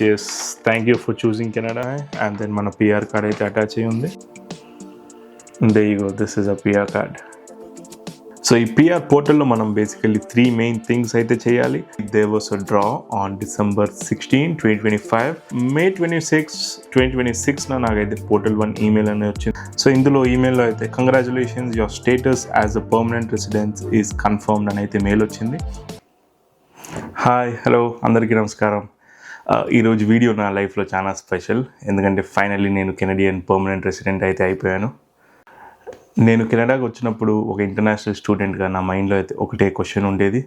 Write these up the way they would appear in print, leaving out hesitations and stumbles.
Yes, thank you for choosing Canada. And then మన PR card అయితే attach అయ్యి ఉంది. There you go, this is a PR card. So ఈ PR పోర్టల్లో మనం బేసికల్లీ 3 మెయిన్ థింగ్స్ అయితే చేయాలి. There was a draw on December 16, 2025. May 26, 2026 నాకైతే పోర్టల్ 1 ఈమెయిల్ అనేది వచ్చింది. సో ఇందులో ఈమెయిల్లో అయితే congratulations, your status as a permanent residence is confirmed అని అయితే మెయిల్ వచ్చింది. హాయ్, హలో, అందరికీ నమస్కారం. ఈరోజు వీడియో నా లైఫ్లో చాలా స్పెషల్, ఎందుకంటే ఫైనల్లీ నేను కెనడియన్ పర్మనెంట్ రెసిడెంట్ అయితే అయిపోయాను. నేను కెనడాకి వచ్చినప్పుడు ఒక ఇంటర్నేషనల్ స్టూడెంట్గా నా మైండ్లో అయితే ఒకటే క్వశ్చన్ ఉండేది,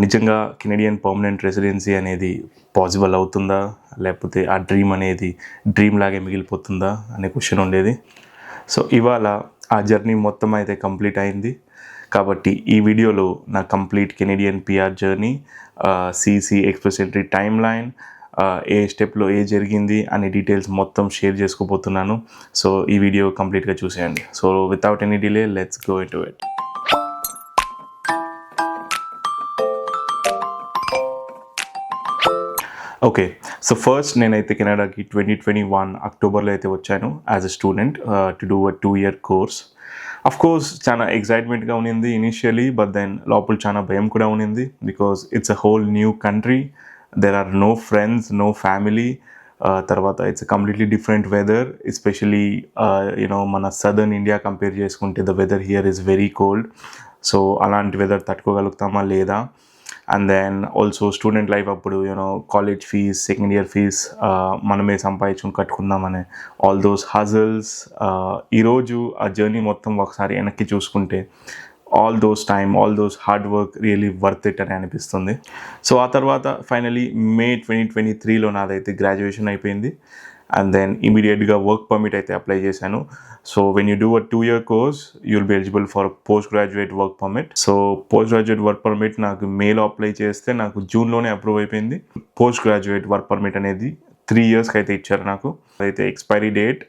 నిజంగా కెనడియన్ పర్మనెంట్ రెసిడెన్సీ అనేది పాసిబుల్ అవుతుందా, లేకపోతే ఆ డ్రీమ్ అనేది డ్రీమ్ లాగే మిగిలిపోతుందా అనే క్వశ్చన్ ఉండేది. సో ఇవాళ ఆ జర్నీ మొత్తం అయితే కంప్లీట్ అయింది. కాబట్టి ఈ వీడియోలో నా complete Canadian PR journey, CEC express entry timeline, ఏ స్టెప్లో ఏ జరిగింది అనే డీటెయిల్స్ మొత్తం షేర్ చేసుకోబోతున్నాను. సో ఈ వీడియో కంప్లీట్గా చూసేయండి. So without any delay let's go into it. Okay, so first నేనైతే కెనడాకి 2021 అక్టోబర్లో అయితే వచ్చాను as a student to do a 2-year course. Of course చాలా ఎక్సైట్మెంట్గా ఉన్నింది ఇనిషియలీ, బట్ దెన్ లోపల చాలా భయం కూడా ఉన్నింది. Because it's a whole new country, there are no friends, no family. తర్వాత it's completely different weather, especially మన సదర్న్ ఇండియా కంపేర్ చేసుకుంటే the weather here is very cold. So అలాంటి వెదర్ తట్టుకోగలుగుతామా లేదా? And then also student life అప్పుడు college fees, second year fees మనమే సంపాదించుకుని కట్టుకుందామనే all those హజల్స్. ఈరోజు ఆ జర్నీ మొత్తం ఒకసారి వెనక్కి చూసుకుంటే all those hard work really worth it అని అనిపిస్తుంది. సో ఆ తర్వాత ఫైనలీ May 2023లో నాదైతే గ్రాడ్యుయేషన్ అయిపోయింది. అండ్ దెన్ ఇమీడియట్గా వర్క్ పర్మిట్ అయితే అప్లై చేశాను. So when you do a 2-year course you will be eligible for post graduate work permit. So post graduate work permit నాకు మేలో అప్లై చేస్తే నాకు జూన్లోనే అప్రూవ్ అయిపోయింది. పోస్ట్ గ్రాడ్యుయేట్ వర్క్ పర్మిట్ అనేది 3 yearsకి అయితే ఇచ్చారు నాకు. అయితే ఎక్స్పైరీ డేట్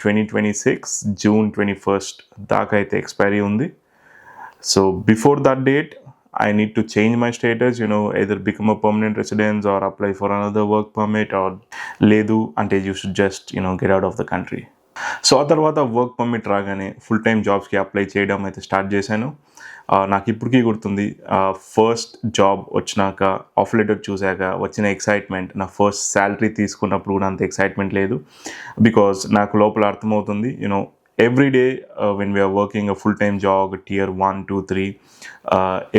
2026 June 21st దాకా అయితే ఎక్స్పైరీ ఉంది. So before that date, I need to change my status, either become a permanent resident or apply for another work permit, or ledu ante you should just get out of the country. So ఆ తర్వాత work permit రాగానే full time జాబ్స్కి apply చేయడం అయితే start చేశాను. నాకు ఇప్పటికీ గుర్తుంది, ఫస్ట్ జాబ్ వచ్చినాక ఆఫర్ లెటర్ చూశాక వచ్చిన ఎక్సైట్మెంట్ నా ఫస్ట్ శాలరీ తీసుకున్నప్పుడు కూడా అంత ఎక్సైట్మెంట్ లేదు. బికాజ్ నాకు లోపల అర్థమవుతుంది, every day when we are working a full-time job, tier 1, 2, 3,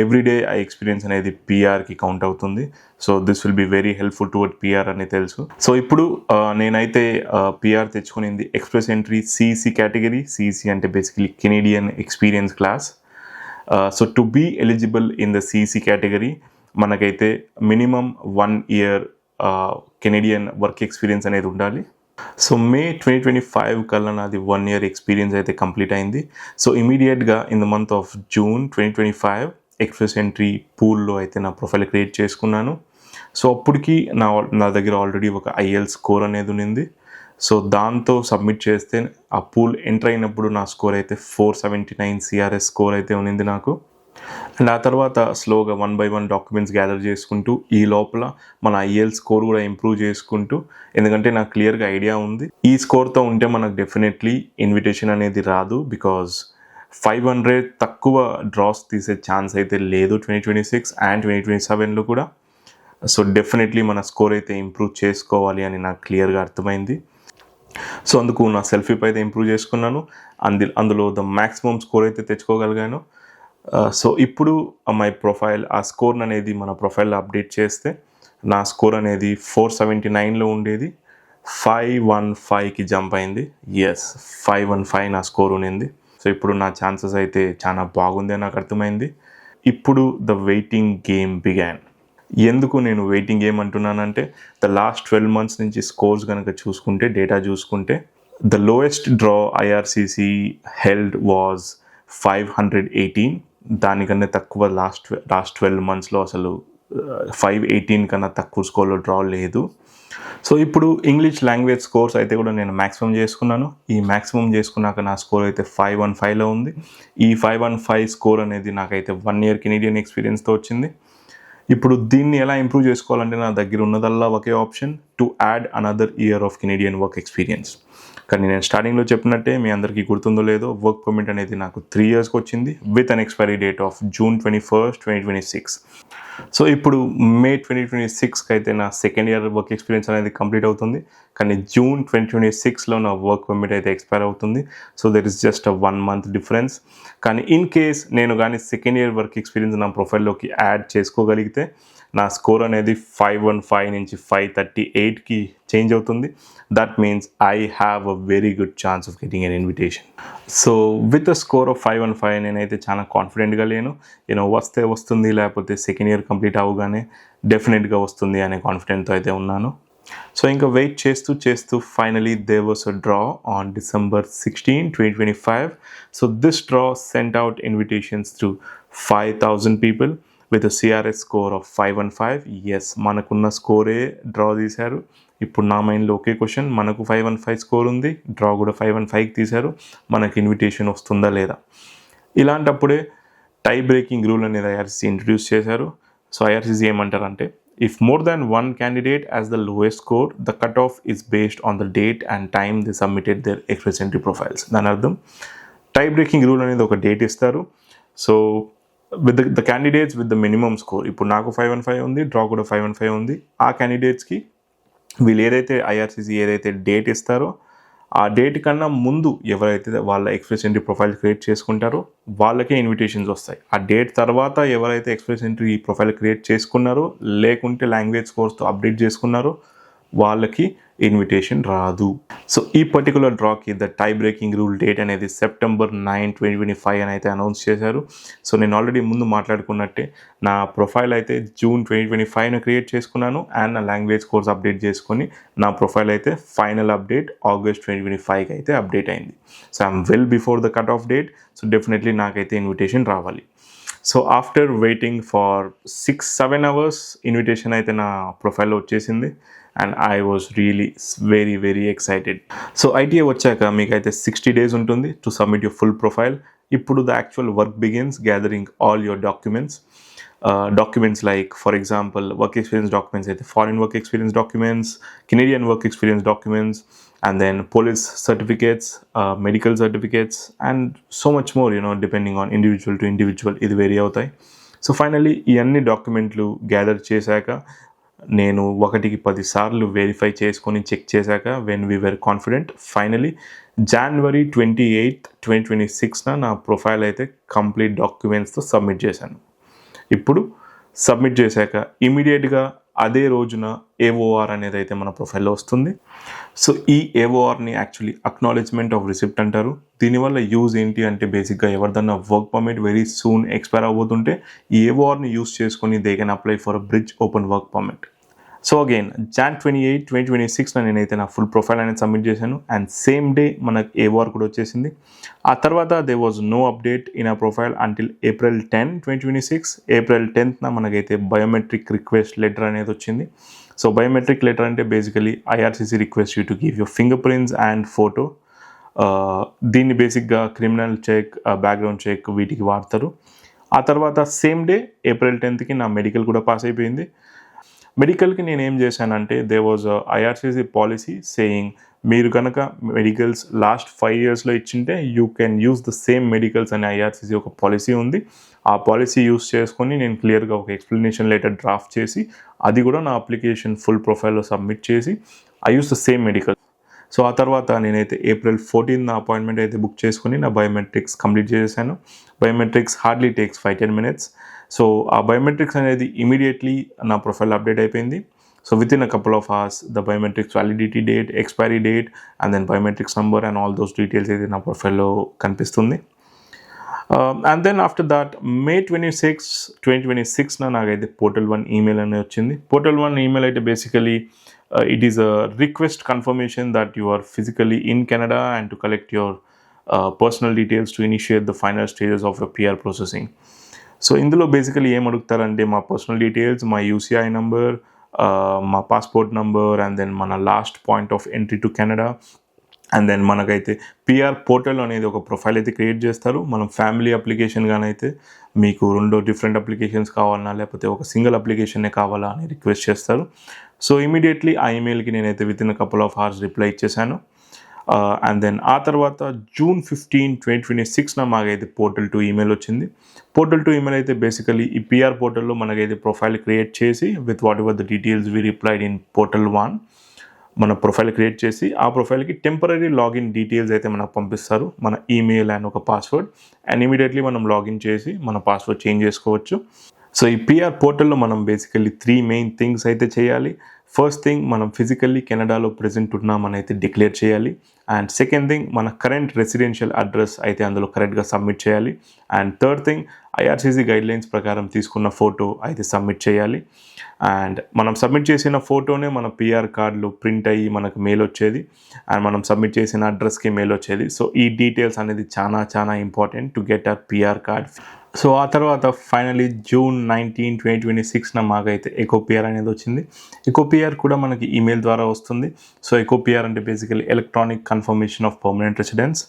every day I experience అనేది పిఆర్కి కౌంట్ అవుతుంది. So this will be very helpful toward PR అని తెలుసు. సో ఇప్పుడు నేనైతే పిఆర్ తెచ్చుకునింది express entry CEC category. CEC అంటే basically Canadian experience class. So to be eligible in the CEC category మనకైతే minimum 1 year Canadian work experience అనేది ఉండాలి. So May 2025 కల్లా నాది 1 year ఎక్స్పీరియన్స్ అయితే కంప్లీట్ అయింది. సో ఇమీడియట్గా in the month of June 2025 express entry పూల్లో అయితే నా ప్రొఫైల్ క్రియేట్ చేసుకున్నాను. సో అప్పటికి నా దగ్గర ఆల్రెడీ ఒక IELTS స్కోర్ అనేది ఉంది. సో దాంతో సబ్మిట్ చేస్తే ఆ పూల్ ఎంటర్ అయినప్పుడు నా స్కోర్ అయితే 479 CRS స్కోర్ అయితే ఉంది నాకు. అండ్ ఆ తర్వాత స్లోగా 1 by 1 డాక్యుమెంట్స్ గ్యాదర్ చేసుకుంటూ ఈ లోపల మన IELTS స్కోర్ కూడా ఇంప్రూవ్ చేసుకుంటూ, ఎందుకంటే నాకు క్లియర్గా ఐడియా ఉంది ఈ స్కోర్తో ఉంటే మనకు డెఫినెట్లీ ఇన్విటేషన్ అనేది రాదు. బికాజ్ 500 తక్కువ డ్రాస్ తీసే ఛాన్స్ అయితే లేదు 2026 అండ్ 2027లో కూడా. సో డెఫినెట్లీ మన స్కోర్ అయితే ఇంప్రూవ్ చేసుకోవాలి అని నాకు క్లియర్గా అర్థమైంది. సో అందుకు నా సెల్ఫ్ అయితే ఇంప్రూవ్ చేసుకున్నాను. అందులో ద మ్యాక్సిమం స్కోర్ అయితే తెచ్చుకోగలిగాను. సో ఇప్పుడు మై ప్రొఫైల్ ఆ స్కోర్ అనేది మన ప్రొఫైల్లో అప్డేట్ చేస్తే నా స్కోర్ అనేది 479లో ఉండేది 515కి జంప్ అయింది. ఎస్, 515 నా స్కోర్ ఉన్నింది. సో ఇప్పుడు నా ఛాన్సెస్ అయితే చాలా బాగుంది అని నాకు అర్థమైంది. ఇప్పుడు ద వెయిటింగ్ గేమ్ బిగాన్. ఎందుకు నేను వెయిటింగ్ గేమ్ అంటున్నానంటే, ద లాస్ట్ 12 months నుంచి స్కోర్స్ కనుక చూసుకుంటే, డేటా చూసుకుంటే, the lowest draw IRCC held was 518. దానికన్నా తక్కువ లాస్ట్ 12 monthsలో అసలు 518 కన్నా తక్కువ స్కోర్లో డ్రా లేదు. సో ఇప్పుడు ఇంగ్లీష్ లాంగ్వేజ్ స్కోర్స్ అయితే కూడా నేను మ్యాక్సిమం చేసుకున్నాను. ఈ మ్యాక్సిమం చేసుకున్నాక నా స్కోర్ అయితే 515లో ఉంది. ఈ 515 స్కోర్ అనేది నాకైతే 1 year కెనేడియన్ ఎక్స్పీరియన్స్తో వచ్చింది. ఇప్పుడు దీన్ని ఎలా ఇంప్రూవ్ చేసుకోవాలంటే నా దగ్గర ఉన్నదల్లా ఒకే option, to add another year of Canadian work experience. కానీ నేను స్టార్టింగ్లో చెప్పినట్టే, మీ అందరికీ గుర్తుందో లేదో, వర్క్ పర్మిట్ అనేది నాకు 3 yearsకి వచ్చింది with an expiry date of June 21st, 2026. So ఇప్పుడు May 2026కి అయితే నా సెకండ్ ఇయర్ వర్క్ ఎక్స్పీరియన్స్ అనేది కంప్లీట్ అవుతుంది. కానీ June 2026లో నా వర్క్ పర్మిట్ అయితే ఎక్స్పైర్ అవుతుంది. So there is just a 1 month difference. కానీ ఇన్ కేస్ నేను కానీ సెకండ్ ఇయర్ వర్క్ ఎక్స్పీరియన్స్ నా ప్రొఫైల్లోకి యాడ్ చేసుకోగలిగితే నా స్కోర్ అనేది 515 నుంచి 538కి చేంజ్ అవుతుంది. That means I have a very good chance of getting N invitation. So with a score of 515 నేనైతే చాలా కాన్ఫిడెంట్గా లేను. వస్తే వస్తుంది, లేకపోతే సెకండ్ ఇయర్ కంప్లీట్ అవగానే డెఫినెట్గా వస్తుంది అనే కాన్ఫిడెంట్తో అయితే ఉన్నాను. సో ఇంకా వెయిట్ చేస్తూ finally there was a draw on December 16, 2025. So this draw sent out invitations to 5,000 people with a CRS score of 515. Yes, మనకున్న స్కోరే డ్రా తీశారు. ఇప్పుడు నా మైండ్లో ఒకే క్వశ్చన్, మనకు 515 స్కోర్ ఉంది, డ్రా కూడా 515కి తీశారు, మనకి ఇన్విటేషన్ వస్తుందా లేదా? ఇలాంటప్పుడే టై బ్రేకింగ్ రూల్ అనేది ఐఆర్సీసీ ఇంట్రడ్యూస్ చేశారు. సో ఐఆర్సీసీ ఏమంటారంటే, if more than one candidate has the lowest score, the cutoff is based on the date and time they submitted their express entry profiles. దాని అర్థం, టై breaking rule అనేది ఒక date ఇస్తారు. So with the candidates with the minimum score, ఇప్పుడు నాకు 515 ఉంది, draw కూడా 515 ఉంది, ఆ క్యాండిడేట్స్కి వీళ్ళు ఐఆర్సీసీ ఏదైతే డేట్ ఇస్తారో ఆ డేట్ కన్నా ముందు ఎవరైతే వాళ్ళ ఎక్స్ప్రెస్ ఎంట్రీ ప్రొఫైల్ క్రియేట్ చేసుకుంటారో వాళ్ళకే ఇన్విటేషన్స్ వస్తాయి. ఆ డేట్ తర్వాత ఎవరైతే ఎక్స్ప్రెస్ ఎంట్రీ ప్రొఫైల్ క్రియేట్ చేసుకున్నారో, లేకుంటే లాంగ్వేజ్ కోర్స్తో అప్డేట్ చేసుకున్నారో వాళ్ళకి ఇన్విటేషన్ రాదు. సో ఈ పర్టికులర్ డ్రాకి the tie breaking rule date అనేది September 9, 2025 అని అయితే అనౌన్స్ చేశారు. సో నేను ఆల్రెడీ ముందు మాట్లాడుకున్నట్టే నా ప్రొఫైల్ అయితే June 2025 క్రియేట్ చేసుకున్నాను, అండ్ నా లాంగ్వేజ్ కోర్స్ అప్డేట్ చేసుకొని నా ప్రొఫైల్ అయితే ఫైనల్ అప్డేట్ August 2025కి అయితే అప్డేట్ అయింది. So I'm well before the cut off date. So definitely నాకైతే ఇన్విటేషన్ రావాలి. So after waiting for 6-7 hours invitation అయితే నా ప్రొఫైల్లో వచ్చేసింది, and I was really very very excited. So ITA వచ్చాక మీకు అయితే 60 days ఉంటుంది to submit your full profile. ఇప్పుడు the actual work begins gathering all your documents like, for example, work experience documents అయితే foreign work experience documents, Canadian work experience documents, and then police certificates, medical certificates, and so much more, depending on individual to individual ఇది vary అవుతాయి. So finally ఈ అన్ని డాక్యుమెంట్లు gather చేశాక, నేను 1కి 10 సార్లు వెరిఫై చేసుకొని చెక్ చేశాక, when we were confident, finally January 28, 2026 నా ప్రొఫైల్ అయితే కంప్లీట్ డాక్యుమెంట్స్తో సబ్మిట్ చేశాను. ఇప్పుడు సబ్మిట్ చేశాక ఇమీడియట్గా అదే రోజున AOR అనేది అయితే మన ప్రొఫైల్లో వస్తుంది. సో ఈ AORని యాక్చువల్లీ అక్నాలెడ్జ్మెంట్ ఆఫ్ రిసిప్ట్ అంటారు. దీనివల్ల యూజ్ ఏంటి అంటే, బేసిక్గా ఎవరిదన్నా work permit very soon expire అవ్వబోతుంటే ఈ AORని యూజ్ చేసుకొని they can apply for a bridge open work permit. So again Jan 28, 2026 నేనైతే నా ఫుల్ ప్రొఫైల్ అనేది సబ్మిట్ చేశాను, అండ్ సేమ్ డే మనకు AOR కూడా వచ్చేసింది. ఆ తర్వాత there was no update in ఆ profile until April 10, 2026. April 10th మనకైతే బయోమెట్రిక్ రిక్వెస్ట్ లెటర్ అనేది వచ్చింది. సో బయోమెట్రిక్ లెటర్ అంటే basically IRCC request you to give your finger prints and photo. దీన్ని బేసిక్గా క్రిమినల్ చెక్, బ్యాక్గ్రౌండ్ చెక్ వీటికి వాడతారు. ఆ తర్వాత సేమ్ డే April 10th నా మెడికల్ కూడా పాస్ అయిపోయింది. మెడికల్కి నేను ఏం చేశానంటే, there was IRCC policy saying, మీరు కనుక మెడికల్స్ లాస్ట్ 5 yearsలో ఇచ్చింటే you can use the same medicals అనే ఐఆర్సీసీ ఒక పాలసీ ఉంది. ఆ పాలసీ యూస్ చేసుకొని నేను క్లియర్గా ఒక ఎక్స్ప్లెనేషన్ లెటర్ డ్రాఫ్ట్ చేసి అది కూడా నా అప్లికేషన్ ఫుల్ ప్రొఫైల్లో సబ్మిట్ చేసి I use the same medical. So ఆ తర్వాత నేనైతే April 14 నా అపాయింట్మెంట్ అయితే బుక్ చేసుకొని నా బయోమెట్రిక్స్ కంప్లీట్ చేశాను. Biometrics hardly takes 5-10 minutes. So ఆ బయోమెట్రిక్స్ అనేది ఇమీడియట్లీ నా ప్రొఫైల్ అప్డేట్ అయిపోయింది. So within a couple of hours the biometrics validity date, expiry date, and then biometrics number and all those details అయితే నా ప్రొఫైల్లో కనిపిస్తుంది. And then after that May 26, 2026 నాకైతే Portal 1 email అనేది వచ్చింది. Portal 1 email అయితే basically it is a request confirmation that you are physically in Canada and to collect your personal details to initiate the final stages of your PR processing. So ఇందులో basically ఏం అడుగుతారంటే, మా personal details, మా UCI number, మా passport number, and then మన last point of entry to Canada, and then మనకైతే PR portal అనేది ఒక ప్రొఫైల్ అయితే క్రియేట్ చేస్తారు. మనం ఫ్యామిలీ అప్లికేషన్ గానైతే మీకు 2 డిఫరెంట్ అప్లికేషన్స్ కావాలన్నా లేకపోతే ఒక సింగిల్ అప్లికేషనే కావాలా అని రిక్వెస్ట్ చేస్తారు. సో ఇమీడియట్లీ ఆ ఈమెయిల్కి నేనైతే within couple of hours reply ఇచ్చేసాను. అండ్ దెన్ ఆ తర్వాత June 15, 2026 మాకైతే పోర్టల్ 2 ఈమెయిల్ వచ్చింది. పోర్టల్ 2 ఈమెయిల్ అయితే బేసికలీ ఈ పిఆర్ పోర్టల్లో మనకైతే ప్రొఫైల్ క్రియేట్ చేసి with whatever the details we replied in portal 1 మన ప్రొఫైల్ క్రియేట్ చేసి ఆ ప్రొఫైల్కి టెంపరరీ లాగిన్ డీటెయిల్స్ అయితే మనకు పంపిస్తారు, మన ఈమెయిల్ అండ్ ఒక పాస్వర్డ్. అండ్ ఇమీడియట్లీ మనం లాగిన్ చేసి మన పాస్వర్డ్ చేంజ్ చేసుకోవచ్చు. సో ఈ పిఆర్ పోర్టల్లో మనం బేసికల్లీ 3 మెయిన్ థింగ్స్ అయితే చేయాలి. ఫస్ట్ థింగ్, మనం ఫిజికల్లీ కెనడాలో ప్రెజెంట్ ఉన్నామని అయితే డిక్లేర్ చేయాలి. అండ్ సెకండ్ థింగ్, మన కరెంట్ రెసిడెన్షియల్ అడ్రస్ అయితే అందులో కరెక్ట్గా సబ్మిట్ చేయాలి. And third thing, IRCC guidelines ప్రకారం తీసుకున్న ఫోటో అయితే సబ్మిట్ చేయాలి. అండ్ మనం సబ్మిట్ చేసిన ఫోటోనే మన పిఆర్ కార్డులో ప్రింట్ అయ్యి మనకు మెయిల్ వచ్చేది. అండ్ మనం సబ్మిట్ చేసిన అడ్రస్కి మెయిల్ వచ్చేది. సో ఈ డీటెయిల్స్ అనేది చాలా important to get our PR card. So ఆ తర్వాత ఫైనలీ June 19, 2026 మాకైతే ఎకోపిఆర్ అనేది వచ్చింది. ఎకోపిఆర్ కూడా మనకి ఈమెయిల్ ద్వారా వస్తుంది. సో ఎకోపిఆర్ అంటే basically electronic confirmation of permanent residence.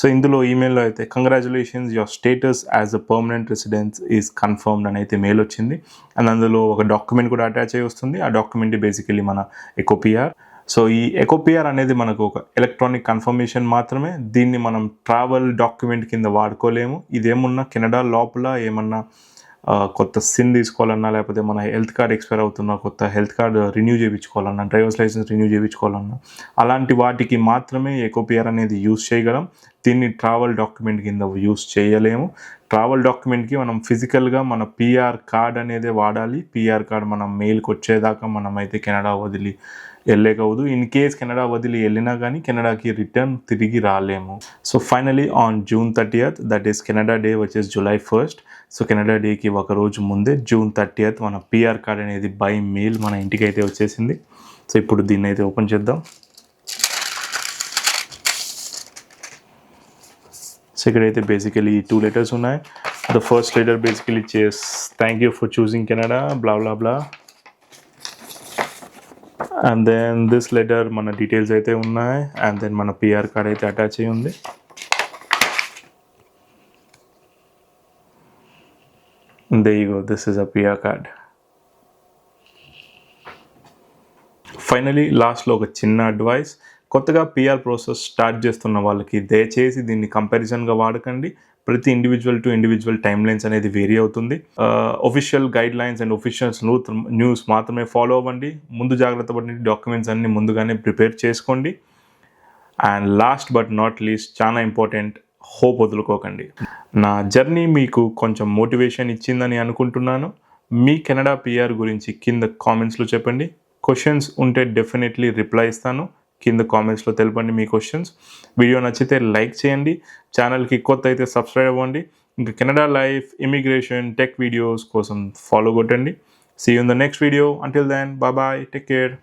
So ఇందులో ఈమెయిల్లో అయితే congratulations, your status as a permanent residence is confirmed అని అయితే మెయిల్ వచ్చింది. అండ్ అందులో ఒక డాక్యుమెంట్ కూడా అటాచ్ అయ్యి వస్తుంది. ఆ డాక్యుమెంట్ బేసికలీ మన ఎకోపిఆర్. సో ఈ ఎకోపిఆర్ అనేది మనకు ఒక ఎలక్ట్రానిక్ కన్ఫర్మేషన్ మాత్రమే. దీన్ని మనం ట్రావెల్ డాక్యుమెంట్ కింద వాడుకోలేము. ఇదేమున్నా కెనడా లోపల ఏమన్నా కొత్త సిమ్ తీసుకోవాలన్నా లేకపోతే మన హెల్త్ కార్డ్ ఎక్స్పైర్ అవుతున్న కొత్త హెల్త్ కార్డ్ రెన్యూ చేయించుకోవాలన్నా, డ్రైవర్స్ లైసెన్స్ రెన్యూ చేయించుకోవాలన్నా అలాంటి వాటికి మాత్రమే ఎకోపిఆర్ అనేది యూస్ చేయగలం. దీన్ని ట్రావెల్ డాక్యుమెంట్ కింద యూస్ చేయలేము. ట్రావెల్ డాక్యుమెంట్కి మనం ఫిజికల్గా మన పిఆర్ కార్డ్ అనేది వాడాలి. పిఆర్ కార్డ్ మన మెయిల్కి వచ్చేదాకా మనం అయితే కెనడా వదిలి వెళ్ళలేకూడదు. ఇన్ కేస్ కెనడా వదిలి వెళ్ళినా కానీ కెనడాకి రిటర్న్ తిరిగి రాలేము. So finally on June 30th, that is Canada day వచ్చేసి July 1st. సో కెనడా డేకి ఒక రోజు ముందే June 30th మన పిఆర్ కార్డ్ అనేది బై మెయిల్ మన ఇంటికి అయితే వచ్చేసింది. సో ఇప్పుడు దీన్ని అయితే ఓపెన్ చేద్దాం. సో ఇక్కడైతే బేసికలీ 2 లెటర్స్ ఉన్నాయి. The first letter basically thank you for choosing Canada blah blah blah. And then this letter మన డీటెయిల్స్ అయితే ఉన్నాయి. అండ్ దెన్ మన పిఆర్ కార్డ్ అయితే అటాచ్ అయి ఉంది. There you go, this is a PR card. Finally లాస్ట్లో ఒక చిన్న అడ్వైస్, కొత్తగా పిఆర్ ప్రాసెస్ స్టార్ట్ చేస్తున్న వాళ్ళకి దయచేసి దీన్ని కంపారిజన్గా వాడకండి. ప్రతి individual to individual timelines అనేది వేరీ అవుతుంది. Official guidelines and officials news మాత్రమే ఫాలో అవ్వండి. ముందు జాగ్రత్త పడి డాక్యుమెంట్స్ అన్ని ముందుగానే ప్రిపేర్ చేసుకోండి. And last but not least, చాలా ఇంపార్టెంట్, హోప్ వదులుకోకండి. నా జర్నీ మీకు కొంచెం మోటివేషన్ ఇచ్చిందని అనుకుంటున్నాను. మీ కెనడా పిఆర్ గురించి కింద కామెంట్స్లో చెప్పండి. క్వశ్చన్స్ ఉంటే డెఫినెట్లీ రిప్లై ఇస్తాను. కింద కామెంట్స్లో తెలపండి మీ క్వశ్చన్స్. వీడియో నచ్చితే లైక్ చేయండి. ఛానల్కి కొత్త అయితే సబ్స్క్రైబ్ అవ్వండి. ఇంకా Canada life, immigration, tech videos కోసం ఫాలో కొట్టండి. See you in the next video. Until then, bye bye, take care.